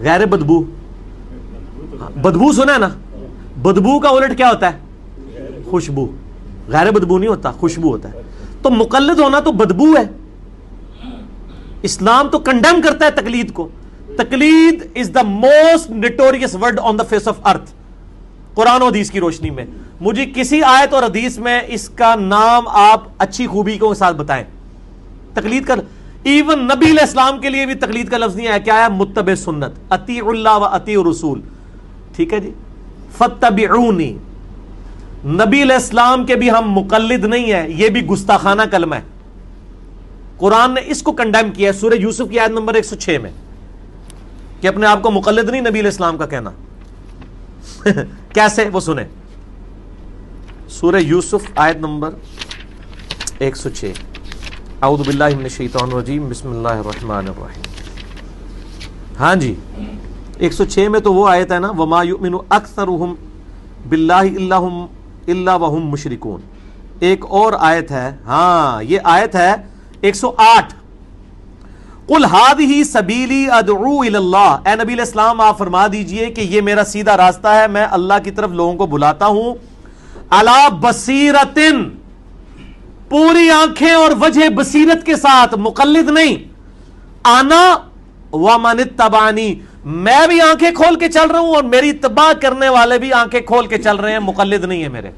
غیر بدبو، بدبو سنا ہے نا، بدبو کا الٹ کیا ہوتا ہے؟ خوشبو. غیر بدبو نہیں ہوتا، خوشبو ہوتا ہے. تو مقلد ہونا تو بدبو ہے. اسلام تو کنڈیم کرتا ہے تقلید کو. تقلید is the most notorious word on the face of earth. قرآن و حدیث کی روشنی میں مجھے کسی آیت اور حدیث میں اس کا نام آپ اچھی خوبی کے ساتھ بتائیں. تقلید کا ایون نبی علیہ السلام کے لیے بھی تقلید کا لفظ نہیں آیا. کیا ہے؟ متبع سنت، اطیع اللہ و اطیع رسول. ٹھیک ہے جی. فاتبعونی، نبی علیہ السلام کے بھی ہم مقلد نہیں ہیں، یہ بھی گستاخانہ کلمہ ہے. قرآن نے اس کو کنڈیم کیا ہے سورہ یوسف کی آیت نمبر 106 میں کہ اپنے آپ کو مقلد نہیں نبی علیہ السلام کا کہنا. کیسے؟ وہ سنیں. سورہ یوسف آیت نمبر 106. اعوذ باللہ من الشیطان الرجیم، بسم اللہ الرحمن الرحیم. ہاں جی 106 میں تو وہ آیت ہے نا، وما یؤمن اکثرهم باللہ الا وهم مشرکون. ایک اور آیت ہے، ہاں یہ آیت ہے 108. قل هذه سبیلی ادعو الی اللہ. اے نبی علیہ السلام آپ فرما دیجئے کہ یہ میرا سیدھا راستہ ہے، میں اللہ کی طرف لوگوں کو بلاتا ہوں. علی بصیرتن، پوری آنکھیں اور وجہ بصیرت کے ساتھ، مقلد نہیں. انا ومن اتبعنی، میں بھی آنکھیں کھول کے چل رہا ہوں اور میری اتباع کرنے والے بھی آنکھیں کھول کے چل رہے ہیں، مقلد نہیں ہے میرے.